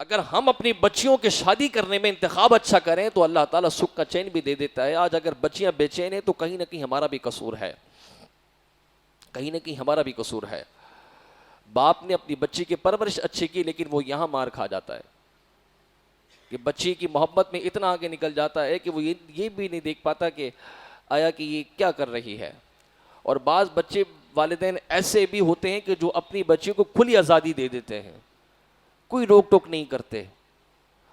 اگر ہم اپنی بچیوں کے شادی کرنے میں انتخاب اچھا کریں تو اللہ تعالیٰ سکھ کا چین بھی دے دیتا ہے. آج اگر بچیاں بے چین ہیں تو کہیں نہ کہیں ہمارا بھی قصور ہے, کہیں نہ کہیں ہمارا بھی قصور ہے. باپ نے اپنی بچی کی پرورش اچھی کی لیکن وہ یہاں مار کھا جاتا ہے کہ بچی کی محبت میں اتنا آگے نکل جاتا ہے کہ وہ یہ بھی نہیں دیکھ پاتا کہ آیا کہ یہ کیا کر رہی ہے. اور بعض بچے والدین ایسے بھی ہوتے ہیں کہ جو اپنی بچی کو کھلی آزادی دے دیتے ہیں, کوئی روک ٹوک نہیں کرتے,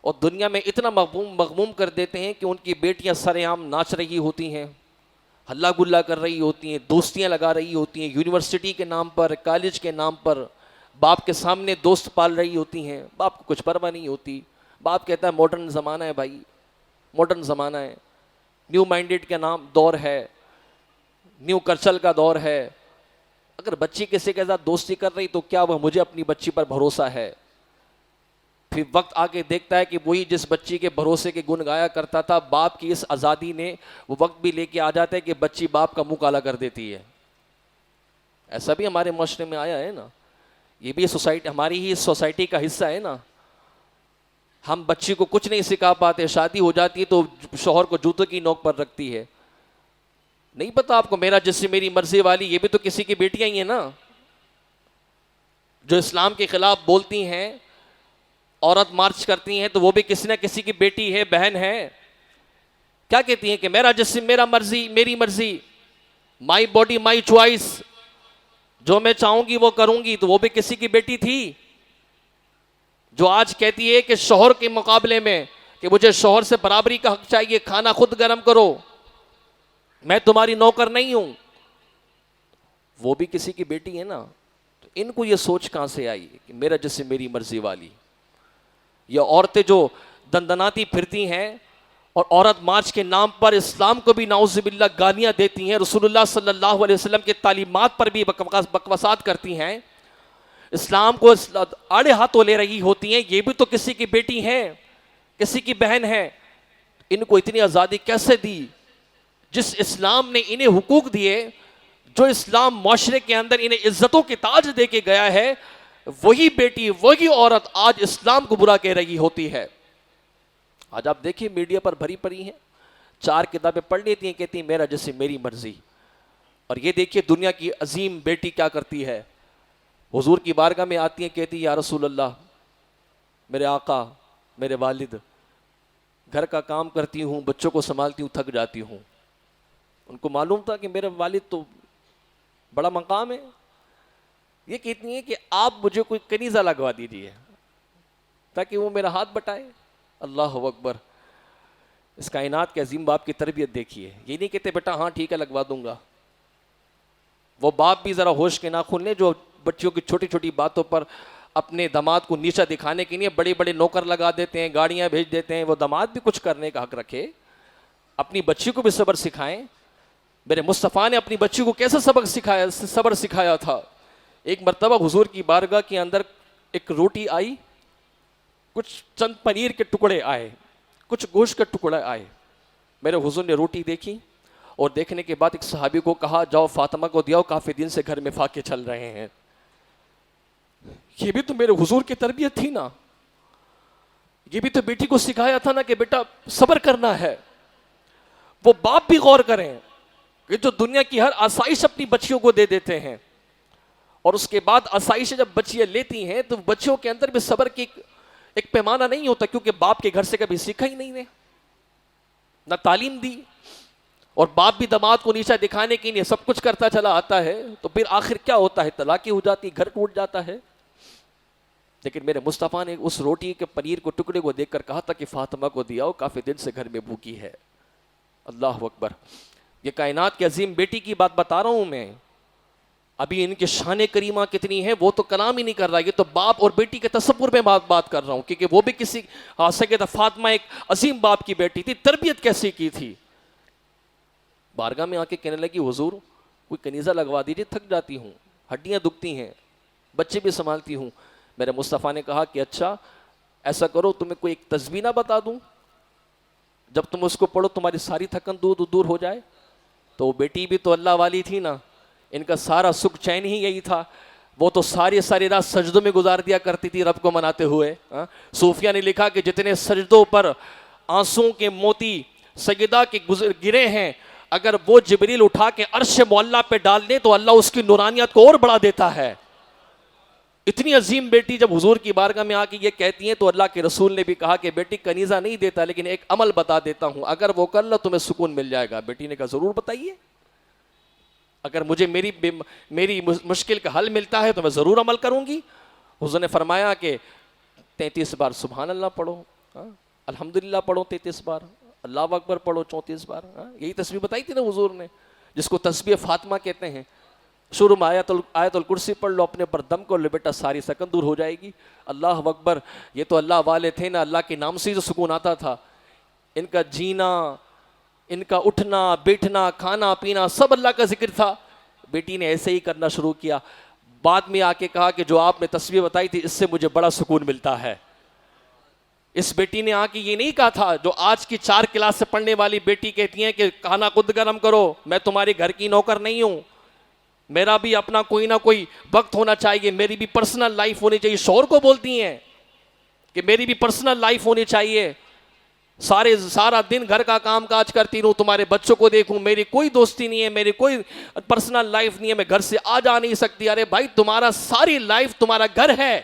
اور دنیا میں اتنا مغموم کر دیتے ہیں کہ ان کی بیٹیاں سر عام ناچ رہی ہوتی ہیں, ہلا گلا کر رہی ہوتی ہیں, دوستیاں لگا رہی ہوتی ہیں, یونیورسٹی کے نام پر, کالج کے نام پر باپ کے سامنے دوست پال رہی ہوتی ہیں. باپ کو کچھ پرواہ نہیں ہوتی. باپ کہتا ہے ماڈرن زمانہ ہے بھائی, ماڈرن زمانہ ہے, نیو مائنڈیڈ کا نام دور ہے, نیو کلچر کا دور ہے. اگر بچی کسی کے ساتھ دوستی کر رہی تو کیا وہ مجھے اپنی بچی پر بھروسہ ہے؟ پھر وقت آگے دیکھتا ہے کہ وہی جس بچی کے بھروسے کے گن گایا کرتا تھا, باپ کی اس آزادی نے وہ وقت بھی لے کے آ جاتا ہے کہ بچی باپ کا منہ کالا کر دیتی ہے. ایسا بھی ہمارے معاشرے میں آیا ہے نا, یہ بھی سوسائٹی ہماری ہی سوسائٹی کا حصہ ہے نا. ہم بچی کو کچھ نہیں سکھا پاتے, شادی ہو جاتی ہے تو شوہر کو جوتوں کی نوک پر رکھتی ہے. نہیں پتا آپ کو میرا جس میری مرضی والی, یہ بھی تو کسی کی بیٹیاں ہی ہیں نا. جو اسلام کے خلاف بولتی ہیں, عورت مارچ کرتی ہیں, تو وہ بھی کسی نہ کسی کی بیٹی ہے, بہن ہے. کیا کہتی ہیں کہ میرا جسم میرا مرضی, میری مرضی, مائی باڈی مائی چوائس, جو میں چاہوں گی وہ کروں گی. تو وہ بھی کسی کی بیٹی تھی. جو آج کہتی ہے کہ شوہر کے مقابلے میں کہ مجھے شوہر سے برابری کا حق چاہیے, کھانا خود گرم کرو, میں تمہاری نوکر نہیں ہوں, وہ بھی کسی کی بیٹی ہے نا. تو ان کو یہ سوچ کہاں سے آئی کہ میرا جسم میری مرضی والی؟ یا عورتیں جو دندناتی پھرتی ہیں اور عورت مارچ کے نام پر اسلام کو بھی نعوذ باللہ گالیاں دیتی ہیں, رسول اللہ صلی اللہ علیہ وسلم کے تعلیمات پر بھی بکواسات کرتی ہیں, اسلام کو آڑے ہاتھوں لے رہی ہوتی ہیں, یہ بھی تو کسی کی بیٹی ہیں, کسی کی بہن ہے. ان کو اتنی آزادی کیسے دی؟ جس اسلام نے انہیں حقوق دیے, جو اسلام معاشرے کے اندر انہیں عزتوں کے تاج دے کے گیا ہے, وہی بیٹی وہی عورت آج اسلام کو برا کہہ رہی ہوتی ہے. آج آپ دیکھیں میڈیا پر بھری پڑی ہیں, 4 کتابیں پڑھ لیتی ہیں, کہتی ہیں میرا جسم میری مرضی. اور یہ دیکھیے دنیا کی عظیم بیٹی کیا کرتی ہے, حضور کی بارگاہ میں آتی ہیں, کہتی یا رسول اللہ, میرے آقا, میرے والد, گھر کا کام کرتی ہوں, بچوں کو سنبھالتی ہوں, تھک جاتی ہوں. ان کو معلوم تھا کہ میرے والد تو بڑا مقام ہے. یہ کہتی ہیں کہ آپ مجھے کوئی کنیزہ لگوا دیجیے تاکہ وہ میرا ہاتھ بٹائے. اللہ اکبر. اس کائنات کے عظیم باپ کی تربیت دیکھیے. یہ نہیں کہتے بیٹا ہاں ٹھیک ہے لگوا دوں گا. وہ باپ بھی ذرا ہوش کے ناخن لیں جو بچیوں کی چھوٹی چھوٹی باتوں پر اپنے داماد کو نیچا دکھانے کے لیے بڑے بڑے نوکر لگا دیتے ہیں, گاڑیاں بھیج دیتے ہیں. وہ داماد بھی کچھ کرنے کا حق رکھے, اپنی بچی کو بھی صبر سکھائیں. میرے مصطفیٰ نے اپنی بچی کو کیسے صبر سکھایا تھا. ایک مرتبہ حضور کی بارگاہ کے اندر ایک روٹی آئی, کچھ چند پنیر کے ٹکڑے آئے, کچھ گوشت کے ٹکڑے آئے. میرے حضور نے روٹی دیکھی اور دیکھنے کے بعد ایک صحابی کو کہا جاؤ فاطمہ کو دیاؤ, کافی دن سے گھر میں فاقے چل رہے ہیں. یہ بھی تو میرے حضور کی تربیت تھی نا, یہ بھی تو بیٹی کو سکھایا تھا نا کہ بیٹا صبر کرنا ہے. وہ باپ بھی غور کریں کہ جو دنیا کی ہر آسائش اپنی بچیوں کو دے دیتے ہیں, اور اس کے بعد آسائش جب بچیاں لیتی ہیں تو بچیوں کے اندر بھی صبر کی ایک پیمانہ نہیں ہوتا, کیونکہ باپ کے گھر سے کبھی سیکھا ہی نہیں نے, نہ تعلیم دی. اور باپ بھی داماد کو نیچا دکھانے کے لیے سب کچھ کرتا چلا آتا ہے, تو پھر آخر کیا ہوتا ہے, طلاقیں ہو جاتی, گھر ٹوٹ جاتا ہے. لیکن میرے مصطفیٰ نے اس روٹی کے پنیر کو ٹکڑے کو دیکھ کر کہا تھا کہ فاطمہ کو دیاؤ, کافی دن سے گھر میں بھوکی ہے. اللہ اکبر. یہ کائنات کی عظیم بیٹی کی بات بتا رہا ہوں میں. ابھی ان کی شان کریمہ کتنی ہے وہ تو کلام ہی نہیں کر رہا, یہ تو باپ اور بیٹی کے تصور میں بات کر رہا ہوں, کیونکہ وہ بھی کسی سیدہ فاطمہ ایک عظیم باپ کی بیٹی تھی. تربیت کیسی کی تھی. بارگاہ میں آ کے کہنے لگی حضور کوئی کنیزہ لگوا دیجیے, تھک جاتی ہوں, ہڈیاں دکھتی ہیں, بچے بھی سنبھالتی ہوں. میرے مصطفیٰ نے کہا کہ اچھا ایسا کرو, تمہیں کوئی ایک تسبیح بتا دوں, جب تم اس کو پڑھو تمہاری ساری تھکن دور ہو جائے. تو وہ بیٹی بھی تو اللہ والی تھی نا, ان کا سارا سکھ چین ہی یہی تھا. وہ تو ساری ساری رات سجدوں میں گزار دیا کرتی تھی رب کو مناتے ہوئے. صوفیہ نے لکھا کہ جتنے سجدوں پر آنسوں کے موتی سیدہ کے گرے ہیں، اگر وہ جبریل اٹھا کے عرش معلیٰ پہ ڈال دے تو اللہ اس کی نورانیت کو اور بڑھا دیتا ہے. اتنی عظیم بیٹی جب حضور کی بارگاہ میں آ کے یہ کہتی ہیں تو اللہ کے رسول نے بھی کہا کہ بیٹی کنیزہ نہیں دیتا، لیکن ایک عمل بتا دیتا ہوں، اگر وہ کر لو تمہیں سکون مل جائے گا. بیٹی نے کہا ضرور بتائیے، اگر مجھے میری مشکل کا حل ملتا ہے تو میں ضرور عمل کروں گی. حضور نے فرمایا کہ 33 بار سبحان اللہ پڑھو، الحمدللہ پڑھو 33 بار، اللہ اکبر پڑھو 34 بار. یہی تسبیح بتائی تھی نا حضور نے، جس کو تسبیح فاطمہ کہتے ہیں. شروع میں آیت الکرسی پڑھ لو، اپنے پر دم کر لو، بیٹا ساری سکن دور ہو جائے گی. اللہ اکبر. یہ تو اللہ والے تھے نا، اللہ کے نام سے جو سکون آتا تھا. ان کا جینا، ان کا اٹھنا بیٹھنا کھانا پینا سب اللہ کا ذکر تھا. بیٹی نے ایسے ہی کرنا شروع کیا. بعد میں آ کے کہا کہ جو آپ نے تسبیح بتائی تھی اس سے مجھے بڑا سکون ملتا ہے. اس بیٹی نے آ کے یہ نہیں کہا تھا جو آج کی 4 کلاس سے پڑھنے والی بیٹی کہتی ہیں کہ کھانا خود گرم کرو، میں تمہارے گھر کی نوکر نہیں ہوں، میرا بھی اپنا کوئی نہ کوئی وقت ہونا چاہیے، میری بھی پرسنل لائف ہونی چاہیے. شوہر کو بولتی ہیں کہ میری بھی پرسنل لائف ہونی چاہیے، سارا دن گھر کا کام کاج کرتی رہوں، تمہارے بچوں کو دیکھوں، میری کوئی دوستی نہیں ہے، میری کوئی پرسنل لائف نہیں ہے، میں گھر سے آ جا نہیں سکتی. ارے بھائی تمہارا ساری لائف تمہارا گھر ہے.